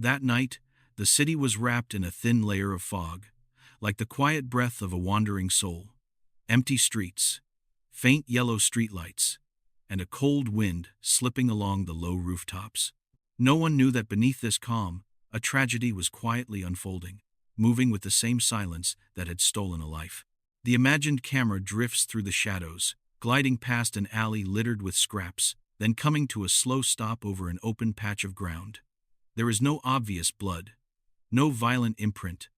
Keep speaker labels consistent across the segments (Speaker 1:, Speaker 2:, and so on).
Speaker 1: That night, the city was wrapped in a thin layer of fog, like the quiet breath of a wandering soul. Empty streets, faint yellow streetlights, and a cold wind slipping along the low rooftops. No one knew that beneath this calm, a tragedy was quietly unfolding, moving with the same silence that had stolen a life. The imagined camera drifts through the shadows, gliding past an alley littered with scraps, then coming to a slow stop over an open patch of ground. There is no obvious blood, no violent imprint,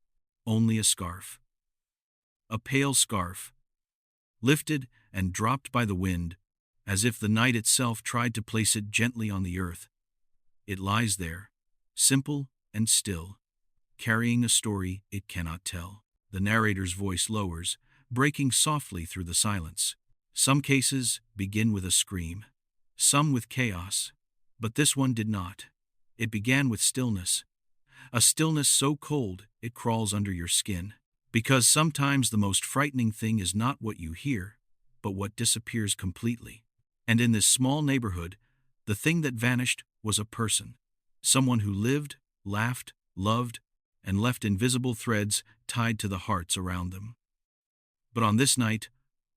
Speaker 1: only a scarf. A pale scarf, lifted and dropped by the wind, as if the night itself tried to place it gently on the earth. It lies there, simple and still, carrying a story it cannot tell. The narrator's voice lowers, breaking softly through the silence. Some cases begin with a scream, some with chaos, but this one did not. It began with stillness, a stillness so cold it crawls under your skin. Because sometimes the most frightening thing is not what you hear, but what disappears completely. And in this small neighborhood, the thing that vanished was a person. Someone who lived, laughed, loved, and left invisible threads tied to the hearts around them. But on this night,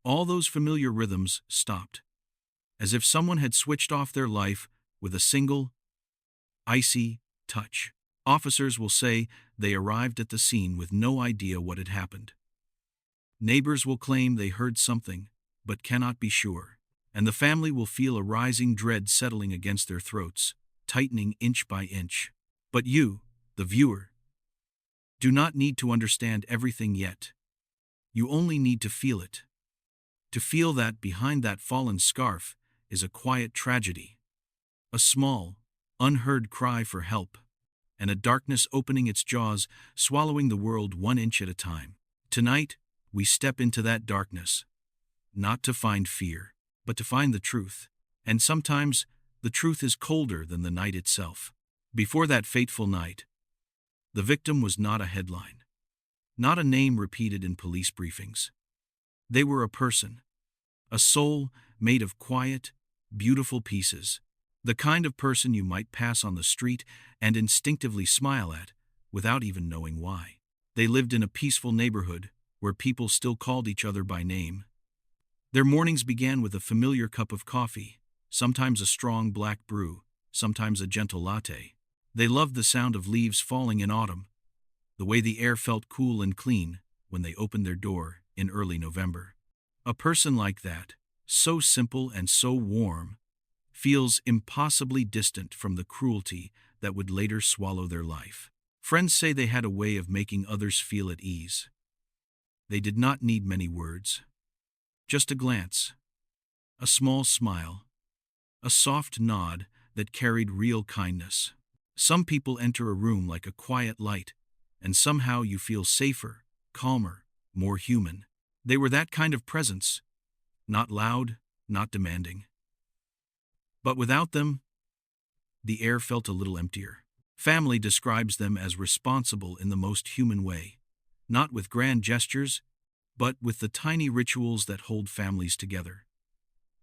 Speaker 1: all those familiar rhythms stopped, as if someone had switched off their life with a single, icy touch. Officers will say they arrived at the scene with no idea what had happened. Neighbors will claim they heard something, but cannot be sure. And the family will feel a rising dread settling against their throats, tightening inch by inch. But you, the viewer, do not need to understand everything yet. You only need to feel it. To feel that behind that fallen scarf is a quiet tragedy. A small, unheard cry for help, and a darkness opening its jaws, swallowing the world 1 inch at a time. Tonight, we step into that darkness, not to find fear, but to find the truth. And sometimes, the truth is colder than the night itself. Before that fateful night, the victim was not a headline, not a name repeated in police briefings. They were a person, a soul made of quiet, beautiful pieces. The kind of person you might pass on the street and instinctively smile at, without even knowing why. They lived in a peaceful neighborhood where people still called each other by name. Their mornings began with a familiar cup of coffee, sometimes a strong black brew, sometimes a gentle latte. They loved the sound of leaves falling in autumn, the way the air felt cool and clean when they opened their door in early November. A person like that, so simple and so warm, feels impossibly distant from the cruelty that would later swallow their life. Friends say they had a way of making others feel at ease. They did not need many words. Just a glance, a small smile, a soft nod that carried real kindness. Some people enter a room like a quiet light, and somehow you feel safer, calmer, more human. They were that kind of presence, not loud, not demanding. But without them, the air felt a little emptier. Family describes them as responsible in the most human way, not with grand gestures, but with the tiny rituals that hold families together.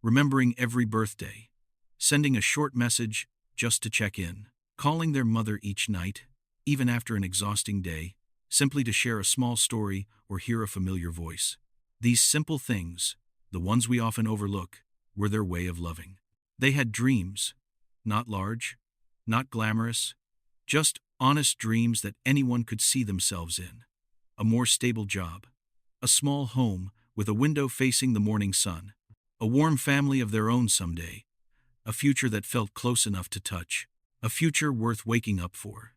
Speaker 1: Remembering every birthday, sending a short message just to check in, calling their mother each night, even after an exhausting day, simply to share a small story or hear a familiar voice. These simple things, the ones we often overlook, were their way of loving. They had dreams, not large, not glamorous, just honest dreams that anyone could see themselves in. A more stable job, a small home with a window facing the morning sun, a warm family of their own someday, a future that felt close enough to touch, a future worth waking up for.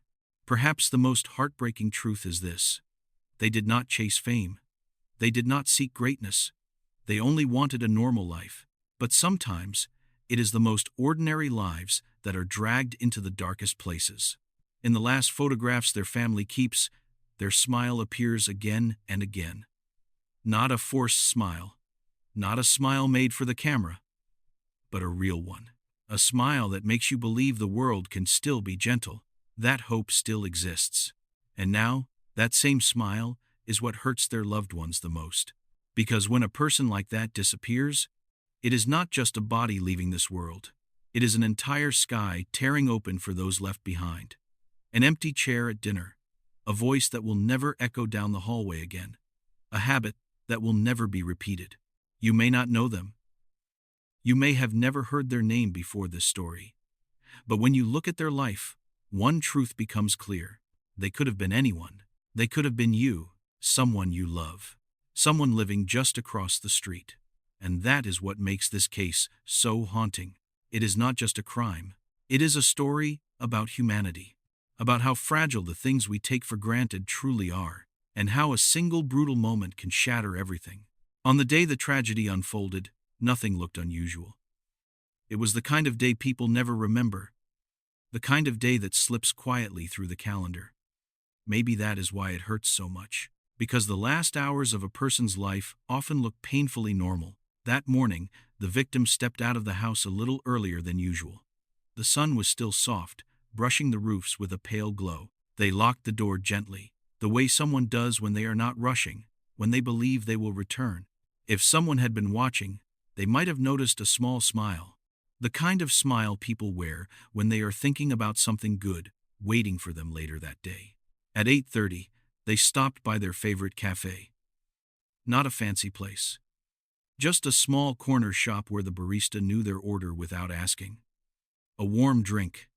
Speaker 1: Perhaps the most heartbreaking truth is this: they did not chase fame. They did not seek greatness. They only wanted a normal life. But sometimes, it is the most ordinary lives that are dragged into the darkest places. In the last photographs their family keeps, their smile appears again and again. Not a forced smile, not a smile made for the camera, but a real one. A smile that makes you believe the world can still be gentle, that hope still exists. And now, that same smile is what hurts their loved ones the most. Because when a person like that disappears, it is not just a body leaving this world. It is an entire sky tearing open for those left behind. An empty chair at dinner, a voice that will never echo down the hallway again, a habit that will never be repeated. You may not know them. You may have never heard their name before this story. But when you look at their life, one truth becomes clear. They could have been anyone. They could have been you, someone you love, someone living just across the street. And that is what makes this case so haunting. It is not just a crime. It is a story about humanity, about how fragile the things we take for granted truly are, and how a single brutal moment can shatter everything. On the day the tragedy unfolded, nothing looked unusual. It was the kind of day people never remember, the kind of day that slips quietly through the calendar. Maybe that is why it hurts so much, because the last hours of a person's life often look painfully normal. That morning, the victim stepped out of the house a little earlier than usual. The sun was still soft, brushing the roofs with a pale glow. They locked the door gently, the way someone does when they are not rushing, when they believe they will return. If someone had been watching, they might have noticed a small smile, the kind of smile people wear when they are thinking about something good waiting for them later that day. At 8:30, they stopped by their favorite cafe. Not a fancy place. Just a small corner shop where the barista knew their order without asking. A warm drink,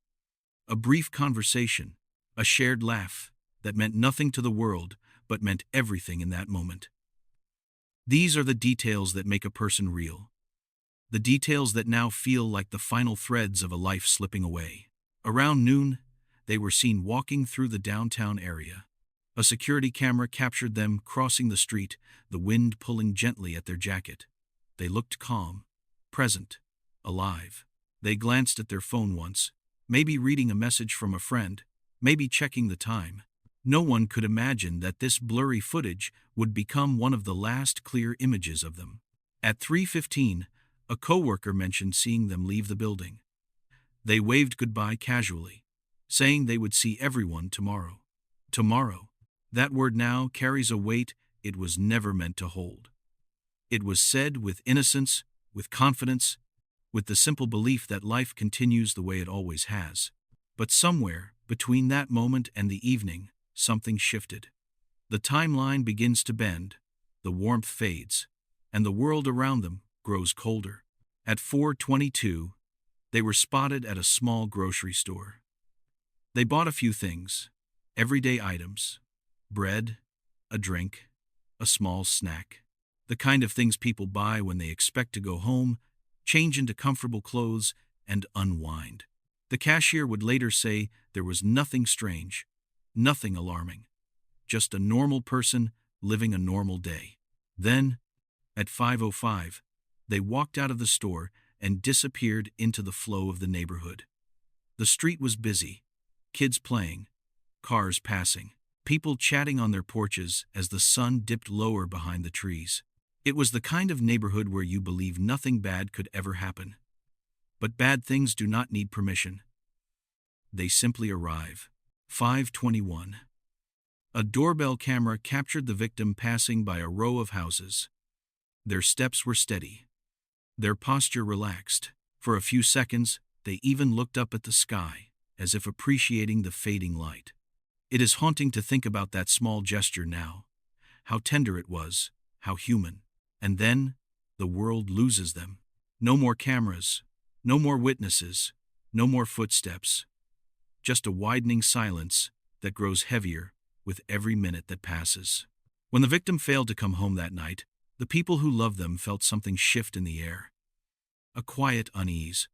Speaker 1: a brief conversation, a shared laugh that meant nothing to the world but meant everything in that moment. These are the details that make a person real. The details that now feel like the final threads of a life slipping away. Around noon, they were seen walking through the downtown area. A security camera captured them crossing the street, the wind pulling gently at their jacket. They looked calm, present, alive. They glanced at their phone once, maybe reading a message from a friend, maybe checking the time. No one could imagine that this blurry footage would become one of the last clear images of them. At 3:15, a coworker mentioned seeing them leave the building. They waved goodbye casually, saying they would see everyone tomorrow. Tomorrow. That word now carries a weight it was never meant to hold. It was said with innocence, with confidence, with the simple belief that life continues the way it always has. But somewhere, between that moment and the evening, something shifted. The timeline begins to bend, the warmth fades, and the world around them grows colder. At 4:22, they were spotted at a small grocery store. They bought a few things, everyday items, bread, a drink, a small snack. The kind of things people buy when they expect to go home, change into comfortable clothes, and unwind. The cashier would later say there was nothing strange, nothing alarming, just a normal person living a normal day. Then, at 5:05, they walked out of the store and disappeared into the flow of the neighborhood. The street was busy, kids playing, cars passing, people chatting on their porches as the sun dipped lower behind the trees. It was the kind of neighborhood where you believe nothing bad could ever happen. But bad things do not need permission. They simply arrive. 5:21. A doorbell camera captured the victim passing by a row of houses. Their steps were steady, their posture relaxed. For a few seconds, they even looked up at the sky, as if appreciating the fading light. It is haunting to think about that small gesture now. How tender it was, how human. And then, the world loses them. No more cameras, no more witnesses, no more footsteps. Just a widening silence that grows heavier with every minute that passes. When the victim failed to come home that night, the people who loved them felt something shift in the air. A quiet unease.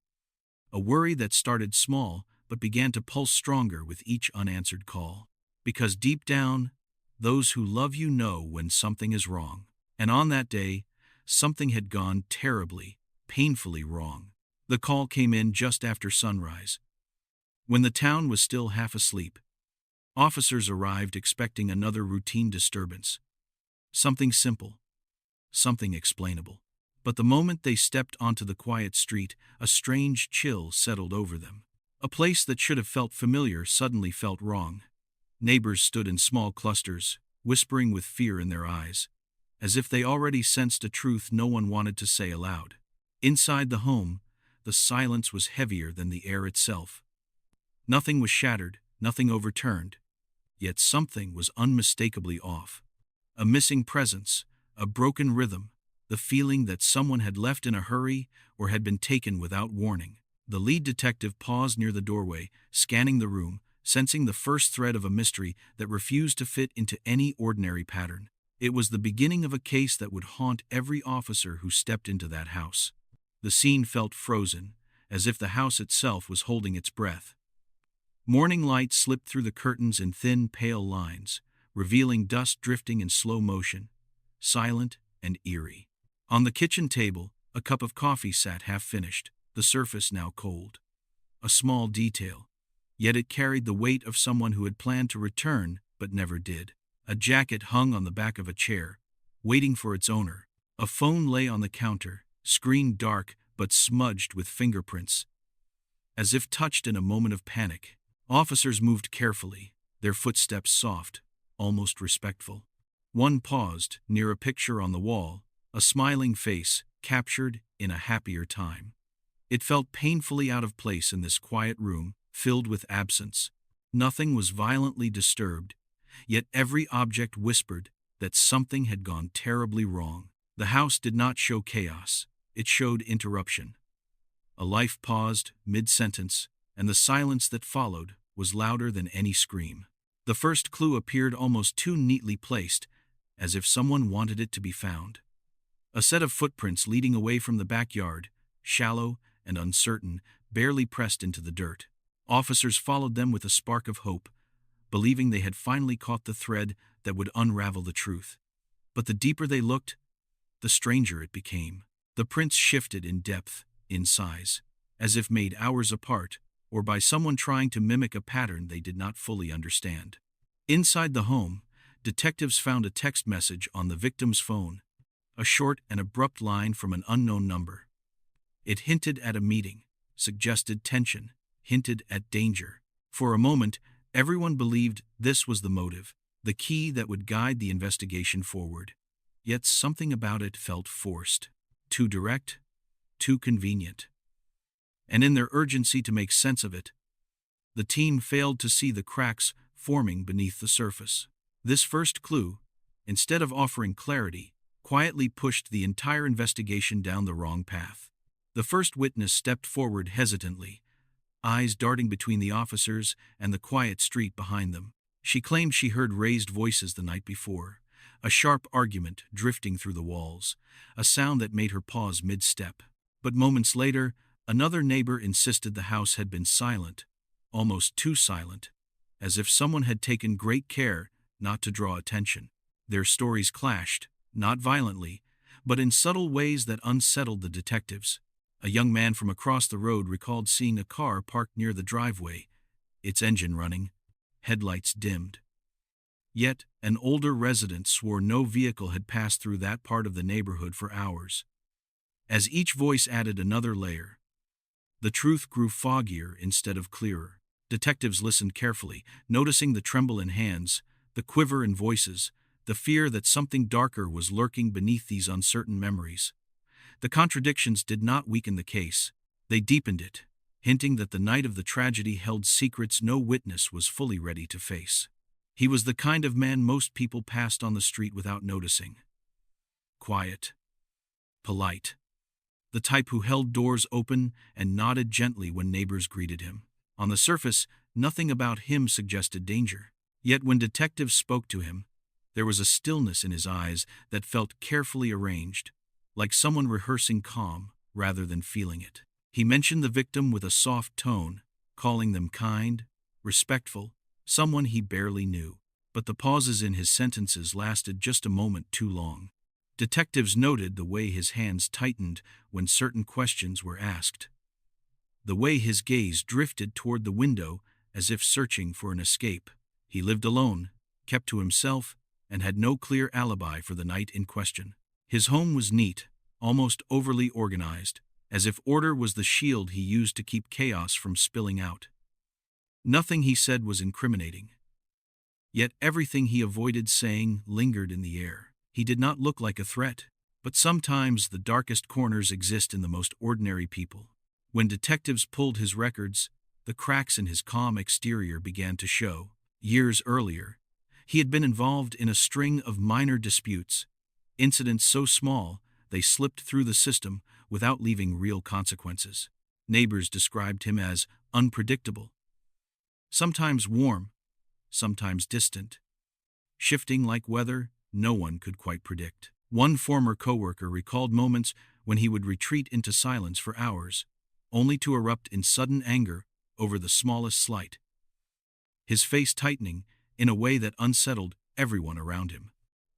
Speaker 1: A worry that started small but began to pulse stronger with each unanswered call. Because deep down, those who love you know when something is wrong. And on that day, something had gone terribly, painfully wrong. The call came in just after sunrise. When the town was still half asleep, officers arrived expecting another routine disturbance. Something simple, something explainable. But the moment they stepped onto the quiet street, a strange chill settled over them. A place that should have felt familiar suddenly felt wrong. Neighbors stood in small clusters, whispering with fear in their eyes, as if they already sensed a truth no one wanted to say aloud. Inside the home, the silence was heavier than the air itself. Nothing was shattered, nothing overturned, yet something was unmistakably off. A missing presence, a broken rhythm, the feeling that someone had left in a hurry or had been taken without warning. The lead detective paused near the doorway, scanning the room, sensing the first thread of a mystery that refused to fit into any ordinary pattern. It was the beginning of a case that would haunt every officer who stepped into that house. The scene felt frozen, as if the house itself was holding its breath. Morning light slipped through the curtains in thin, pale lines, revealing dust drifting in slow motion, silent and eerie. On the kitchen table, a cup of coffee sat half-finished, the surface now cold. A small detail, yet it carried the weight of someone who had planned to return but never did. A jacket hung on the back of a chair, waiting for its owner. A phone lay on the counter, screen dark but smudged with fingerprints. As if touched in a moment of panic, officers moved carefully, their footsteps soft, almost respectful. One paused near a picture on the wall, a smiling face captured in a happier time. It felt painfully out of place in this quiet room, filled with absence. Nothing was violently disturbed, yet every object whispered that something had gone terribly wrong. The house did not show chaos, it showed interruption. A life paused mid-sentence, and the silence that followed was louder than any scream. The first clue appeared almost too neatly placed, as if someone wanted it to be found. A set of footprints leading away from the backyard, shallow and uncertain, barely pressed into the dirt. Officers followed them with a spark of hope, believing they had finally caught the thread that would unravel the truth. But the deeper they looked, the stranger it became. The prints shifted in depth, in size, as if made hours apart, or by someone trying to mimic a pattern they did not fully understand. Inside the home, detectives found a text message on the victim's phone, a short and abrupt line from an unknown number. It hinted at a meeting, suggested tension, hinted at danger. For a moment, everyone believed this was the motive, the key that would guide the investigation forward. Yet something about it felt forced, too direct, too convenient. And in their urgency to make sense of it, the team failed to see the cracks forming beneath the surface. This first clue, instead of offering clarity, quietly pushed the entire investigation down the wrong path. The first witness stepped forward hesitantly, eyes darting between the officers and the quiet street behind them. She claimed she heard raised voices the night before, a sharp argument drifting through the walls, a sound that made her pause mid-step. But moments later, another neighbor insisted the house had been silent, almost too silent, as if someone had taken great care not to draw attention. Their stories clashed, not violently, but in subtle ways that unsettled the detectives. A young man from across the road recalled seeing a car parked near the driveway, its engine running, headlights dimmed. Yet, an older resident swore no vehicle had passed through that part of the neighborhood for hours. As each voice added another layer, the truth grew foggier instead of clearer. Detectives listened carefully, noticing the tremble in hands, the quiver in voices, the fear that something darker was lurking beneath these uncertain memories. The contradictions did not weaken the case, they deepened it, hinting that the night of the tragedy held secrets no witness was fully ready to face. He was the kind of man most people passed on the street without noticing. Quiet, polite, the type who held doors open and nodded gently when neighbors greeted him. On the surface, nothing about him suggested danger. Yet when detectives spoke to him, there was a stillness in his eyes that felt carefully arranged, like someone rehearsing calm rather than feeling it. He mentioned the victim with a soft tone, calling them kind, respectful, someone he barely knew. But the pauses in his sentences lasted just a moment too long. Detectives noted the way his hands tightened when certain questions were asked, the way his gaze drifted toward the window as if searching for an escape. He lived alone, kept to himself, and had no clear alibi for the night in question. His home was neat, almost overly organized, as if order was the shield he used to keep chaos from spilling out. Nothing he said was incriminating. Yet everything he avoided saying lingered in the air. He did not look like a threat, but sometimes the darkest corners exist in the most ordinary people. When detectives pulled his records, The cracks in his calm exterior began to show. Years earlier, he had been involved in a string of minor disputes, incidents so small they slipped through the system without leaving real consequences. Neighbors described him as unpredictable, sometimes warm, sometimes distant, shifting like weather no one could quite predict. One former coworker recalled moments when he would retreat into silence for hours, only to erupt in sudden anger over the smallest slight, his face tightening in a way that unsettled everyone around him.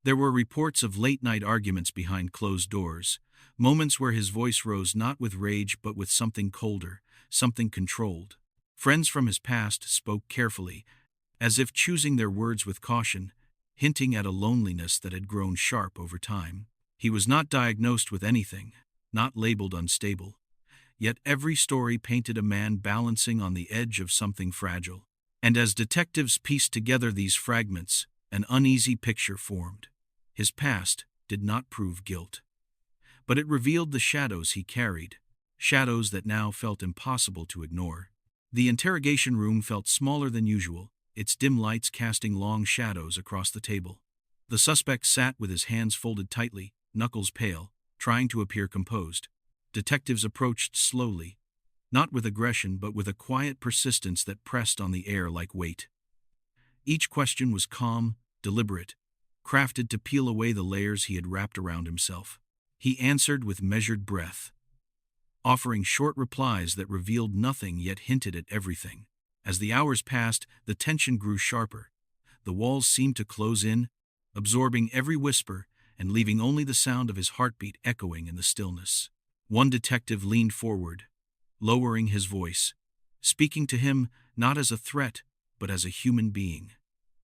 Speaker 1: There were reports of late-night arguments behind closed doors, moments where his voice rose not with rage but with something colder, something controlled. Friends from his past spoke carefully, as if choosing their words with caution, hinting at a loneliness that had grown sharp over time. He was not diagnosed with anything, not labeled unstable, yet every story painted a man balancing on the edge of something fragile. And as detectives pieced together these fragments, an uneasy picture formed. His past did not prove guilt, but it revealed the shadows he carried, shadows that now felt impossible to ignore. The interrogation room felt smaller than usual, its dim lights casting long shadows across the table. The suspect sat with his hands folded tightly, knuckles pale, trying to appear composed. Detectives approached slowly, not with aggression but with a quiet persistence that pressed on the air like weight. Each question was calm, deliberate, crafted to peel away the layers he had wrapped around himself. He answered with measured breath, offering short replies that revealed nothing yet hinted at everything. As the hours passed, the tension grew sharper. The walls seemed to close in, absorbing every whisper and leaving only the sound of his heartbeat echoing in the stillness. One detective leaned forward, lowering his voice, speaking to him not as a threat but as a human being,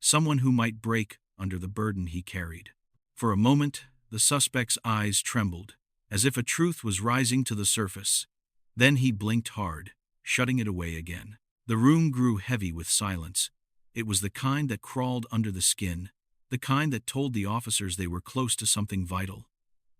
Speaker 1: someone who might break under the burden he carried. For a moment, the suspect's eyes trembled, as if a truth was rising to the surface. Then he blinked hard, shutting it away again. The room grew heavy with silence. It was the kind that crawled under the skin, the kind that told the officers they were close to something vital.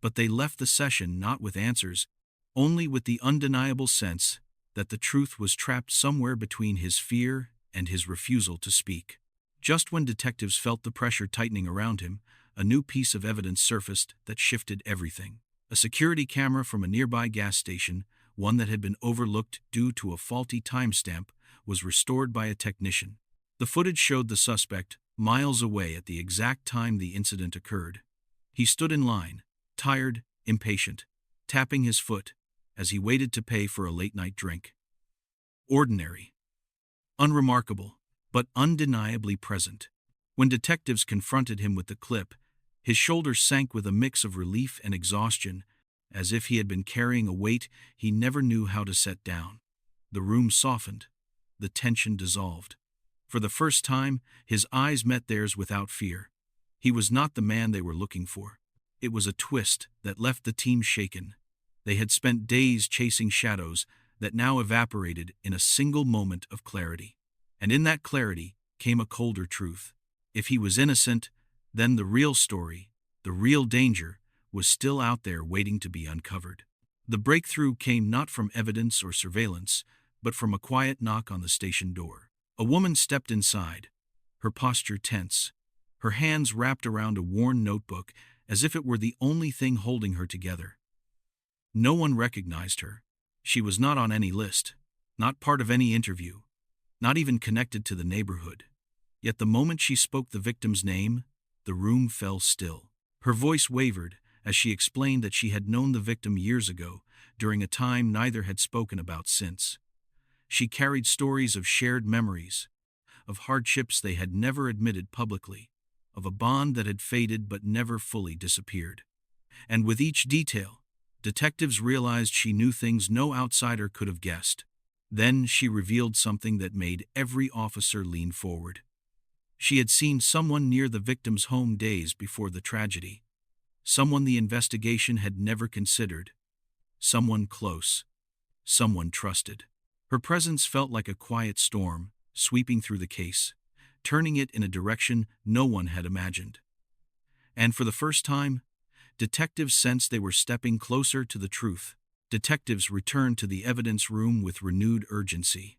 Speaker 1: But they left the session not with answers, only with the undeniable sense that the truth was trapped somewhere between his fear and his refusal to speak. Just when detectives felt the pressure tightening around him, a new piece of evidence surfaced that shifted everything. A security camera from a nearby gas station, one that had been overlooked due to a faulty timestamp, was restored by a technician. The footage showed the suspect miles away at the exact time the incident occurred. He stood in line, tired, impatient, tapping his foot as he waited to pay for a late-night drink. Ordinary, unremarkable, but undeniably present. When detectives confronted him with the clip, his shoulders sank with a mix of relief and exhaustion, as if he had been carrying a weight he never knew how to set down. The room softened, the tension dissolved. For the first time, his eyes met theirs without fear. He was not the man they were looking for. It was a twist that left the team shaken. They had spent days chasing shadows that now evaporated in a single moment of clarity. And in that clarity came a colder truth. If he was innocent, then the real story, the real danger, was still out there waiting to be uncovered. The breakthrough came not from evidence or surveillance, but from a quiet knock on the station door. A woman stepped inside, her posture tense, her hands wrapped around a worn notebook as if it were the only thing holding her together. No one recognized her. She was not on any list, not part of any interview, not even connected to the neighborhood. Yet the moment she spoke the victim's name, the room fell still. Her voice wavered as she explained that she had known the victim years ago, during a time neither had spoken about since. She carried stories of shared memories, of hardships they had never admitted publicly, of a bond that had faded but never fully disappeared. And with each detail, detectives realized she knew things no outsider could have guessed. Then she revealed something that made every officer lean forward. She had seen someone near the victim's home days before the tragedy, someone the investigation had never considered, someone close, someone trusted. Her presence felt like a quiet storm, sweeping through the case, turning it in a direction no one had imagined. And for the first time, detectives sensed they were stepping closer to the truth. Detectives returned to the evidence room with renewed urgency.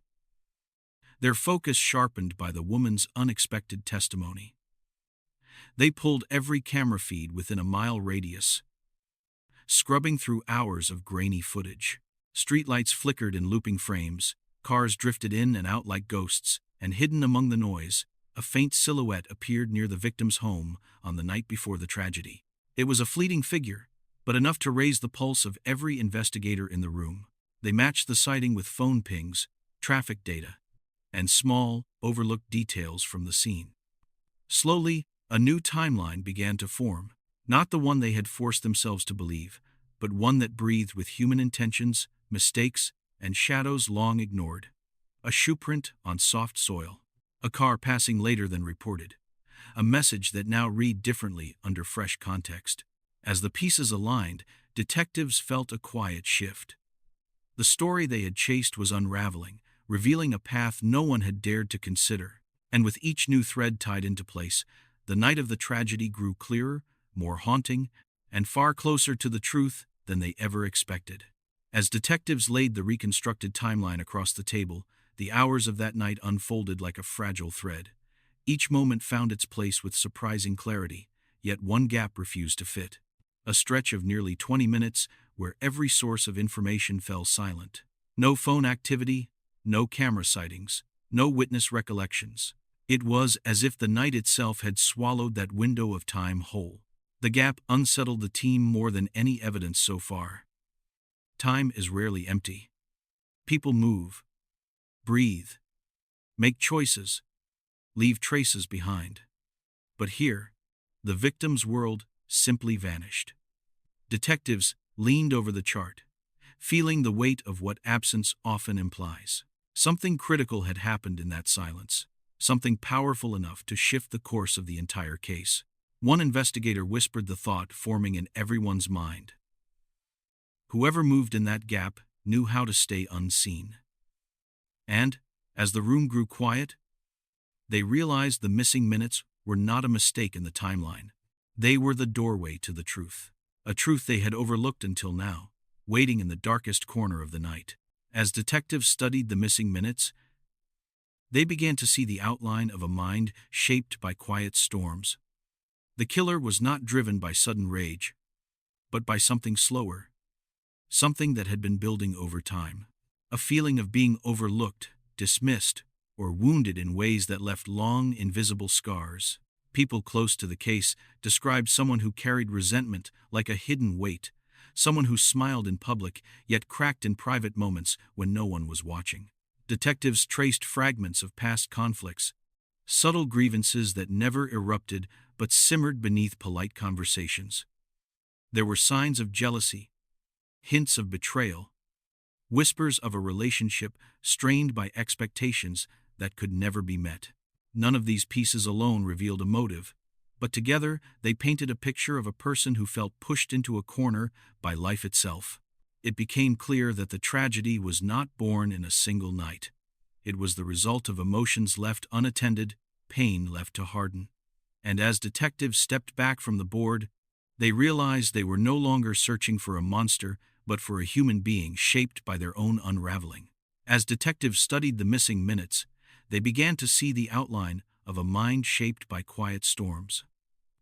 Speaker 1: their focus sharpened by the woman's unexpected testimony. They pulled every camera feed within a mile radius, scrubbing through hours of grainy footage. Streetlights flickered in looping frames, cars drifted in and out like ghosts, and hidden among the noise, a faint silhouette appeared near the victim's home on the night before the tragedy. It was a fleeting figure, but enough to raise the pulse of every investigator in the room. They matched the sighting with phone pings, traffic data, and small, overlooked details from the scene. Slowly, a new timeline began to form, not the one they had forced themselves to believe, but one that breathed with human intentions, mistakes, and shadows long ignored. A shoeprint on soft soil. A car passing later than reported. A message that now read differently under fresh context. As the pieces aligned, detectives felt a quiet shift. The story they had chased was unraveling, revealing a path no one had dared to consider. And with each new thread tied into place, the night of the tragedy grew clearer, more haunting, and far closer to the truth than they ever expected. As detectives laid the reconstructed timeline across the table, the hours of that night unfolded like a fragile thread. Each moment found its place with surprising clarity, yet one gap refused to fit. A stretch of nearly 20 minutes where every source of information fell silent. No phone activity, no camera sightings, no witness recollections. It was as if the night itself had swallowed that window of time whole. The gap unsettled the team more than any evidence so far. Time is rarely empty. People move, breathe, make choices, leave traces behind. But here, the victim's world simply vanished. Detectives leaned over the chart, feeling the weight of what absence often implies. Something critical had happened in that silence, something powerful enough to shift the course of the entire case. One investigator whispered the thought forming in everyone's mind. Whoever moved in that gap knew how to stay unseen. And, as the room grew quiet, they realized the missing minutes were not a mistake in the timeline. They were the doorway to the truth. A truth they had overlooked until now, waiting in the darkest corner of the night. As detectives studied the missing minutes, they began to see the outline of a mind shaped by quiet storms. The killer was not driven by sudden rage, but by something slower, something that had been building over time. A feeling of being overlooked, dismissed, or wounded in ways that left long, invisible scars. People close to the case described someone who carried resentment like a hidden weight, someone who smiled in public yet cracked in private moments when no one was watching. Detectives traced fragments of past conflicts, subtle grievances that never erupted but simmered beneath polite conversations. There were signs of jealousy, hints of betrayal, whispers of a relationship strained by expectations that could never be met. None of these pieces alone revealed a motive, but together they painted a picture of a person who felt pushed into a corner by life itself. It became clear that the tragedy was not born in a single night. It was the result of emotions left unattended, pain left to harden. And as detectives stepped back from the board, they realized they were no longer searching for a monster, but for a human being shaped by their own unraveling. As detectives studied the missing minutes, they began to see the outline of a mind shaped by quiet storms.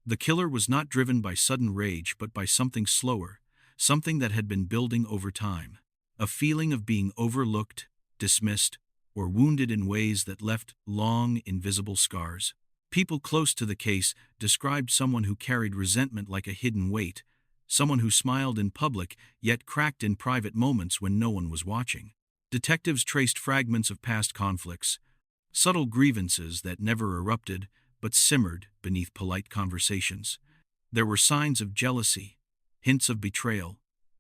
Speaker 1: The killer was not driven by sudden rage but by something slower, something that had been building over time. A feeling of being overlooked, dismissed, or wounded in ways that left long, invisible scars. People close to the case described someone who carried resentment like a hidden weight, someone who smiled in public yet cracked in private moments when no one was watching. Detectives traced fragments of past conflicts, subtle grievances that never erupted but simmered beneath polite conversations. There were signs of jealousy, hints of betrayal,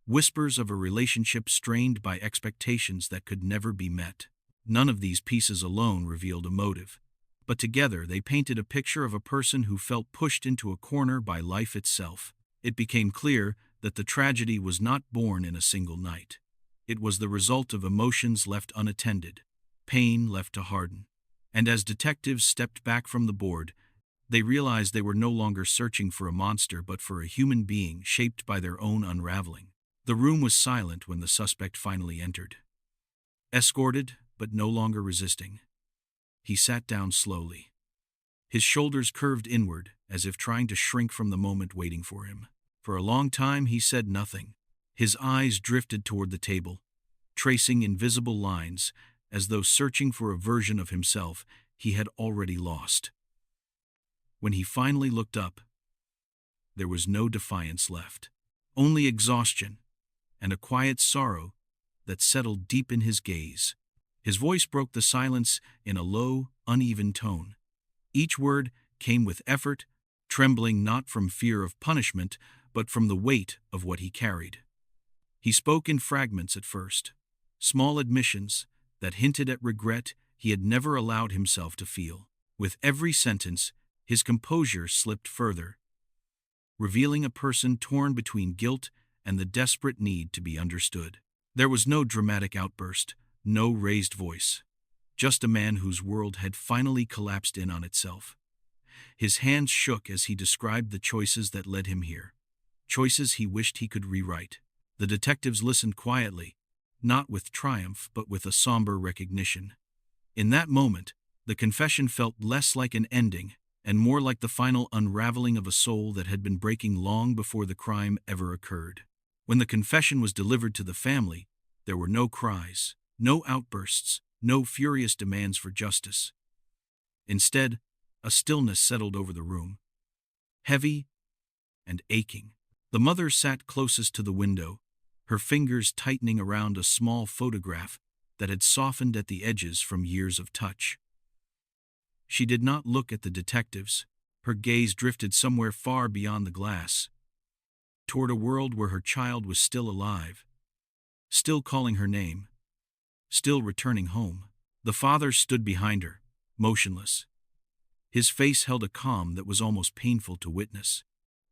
Speaker 1: whispers of a relationship strained by expectations that could never be met. None of these pieces alone revealed a motive, but together they painted a picture of a person who felt pushed into a corner by life itself. It became clear that the tragedy was not born in a single night. It was the result of emotions left unattended, pain left to harden. And as detectives stepped back from the board, they realized they were no longer searching for a monster but for a human being shaped by their own unraveling. The room was silent when the suspect finally entered. Escorted, but no longer resisting. he sat down slowly. His shoulders curved inward, as if trying to shrink from the moment waiting for him. For a long time he said nothing. His eyes drifted toward the table, tracing invisible lines, as though searching for a version of himself he had already lost. When he finally looked up, there was no defiance left, only exhaustion and a quiet sorrow that settled deep in his gaze. His voice broke the silence in a low, uneven tone. Each word came with effort, trembling not from fear of punishment, but from the weight of what he carried. He spoke in fragments at first, small admissions that hinted at regret he had never allowed himself to feel. With every sentence, his composure slipped further, revealing a person torn between guilt and the desperate need to be understood. There was no dramatic outburst, no raised voice, just a man whose world had finally collapsed in on itself. His hands shook as he described the choices that led him here, choices he wished he could rewrite. The detectives listened quietly, not with triumph but with a somber recognition. In that moment, the confession felt less like an ending and more like the final unraveling of a soul that had been breaking long before the crime ever occurred. When the confession was delivered to the family, there were no cries, no outbursts, no furious demands for justice. Instead, a stillness settled over the room, heavy and aching. The mother sat closest to the window, her fingers tightening around a small photograph that had softened at the edges from years of touch. She did not look at the detectives. Her gaze drifted somewhere far beyond the glass, toward a world where her child was still alive, still calling her name, still returning home. The father stood behind her, motionless. His face held a calm that was almost painful to witness,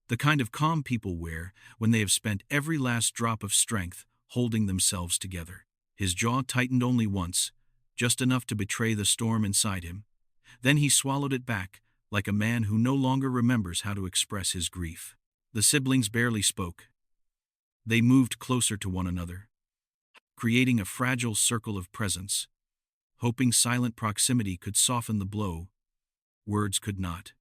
Speaker 1: the kind of calm people wear when they have spent every last drop of strength holding themselves together. His jaw tightened only once, just enough to betray the storm inside him. Then he swallowed it back, like a man who no longer remembers how to express his grief. The siblings barely spoke. They moved closer to one another, creating a fragile circle of presence, hoping silent proximity could soften the blow. Words could not.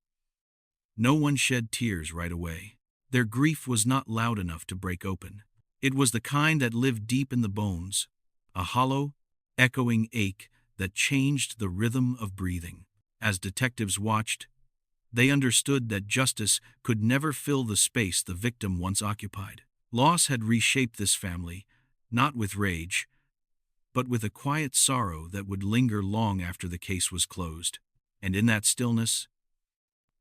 Speaker 1: No one shed tears right away. Their grief was not loud enough to break open. It was the kind that lived deep in the bones, a hollow, echoing ache that changed the rhythm of breathing. As detectives watched, they understood that justice could never fill the space the victim once occupied. Loss had reshaped this family, not with rage, but with a quiet sorrow that would linger long after the case was closed. And in that stillness,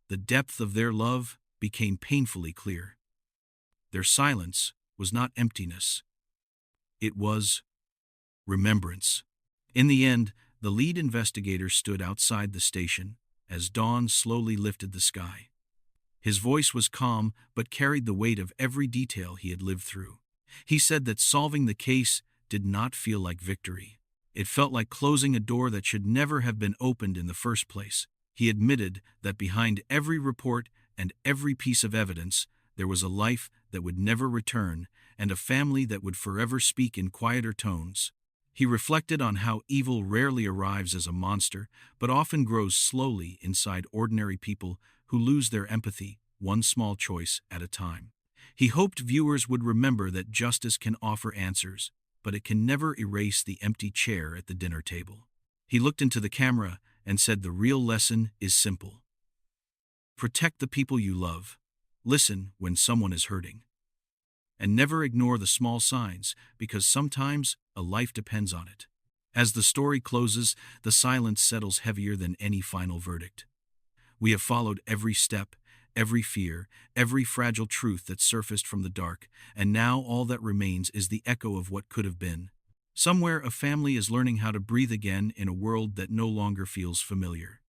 Speaker 1: the depth of their love became painfully clear. Their silence was not emptiness. It was remembrance. In the end, the lead investigator stood outside the station as dawn slowly lifted the sky. His voice was calm but carried the weight of every detail he had lived through. He said that solving the case did not feel like victory. It felt like closing a door that should never have been opened in the first place. He admitted that behind every report and every piece of evidence, there was a life that would never return and a family that would forever speak in quieter tones. He reflected on how evil rarely arrives as a monster, but often grows slowly inside ordinary people who lose their empathy, one small choice at a time. He hoped viewers would remember that justice can offer answers, but it can never erase the empty chair at the dinner table. He looked into the camera and said the real lesson is simple. Protect the people you love. Listen when someone is hurting. And never ignore the small signs, because sometimes a life depends on it. As the story closes, the silence settles heavier than any final verdict. We have followed every step, every fear, every fragile truth that surfaced from the dark, and now all that remains is the echo of what could have been. Somewhere a family is learning how to breathe again in a world that no longer feels familiar.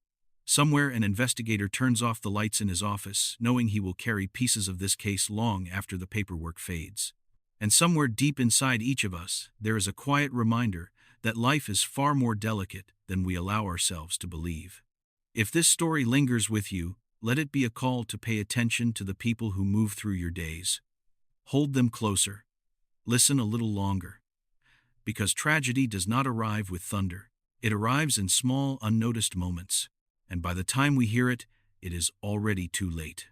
Speaker 1: Somewhere an investigator turns off the lights in his office, knowing he will carry pieces of this case long after the paperwork fades. And somewhere deep inside each of us, there is a quiet reminder that life is far more delicate than we allow ourselves to believe. If this story lingers with you, let it be a call to pay attention to the people who move through your days. Hold them closer. Listen a little longer. Because tragedy does not arrive with thunder. It arrives in small, unnoticed moments, and by the time we hear it, it is already too late.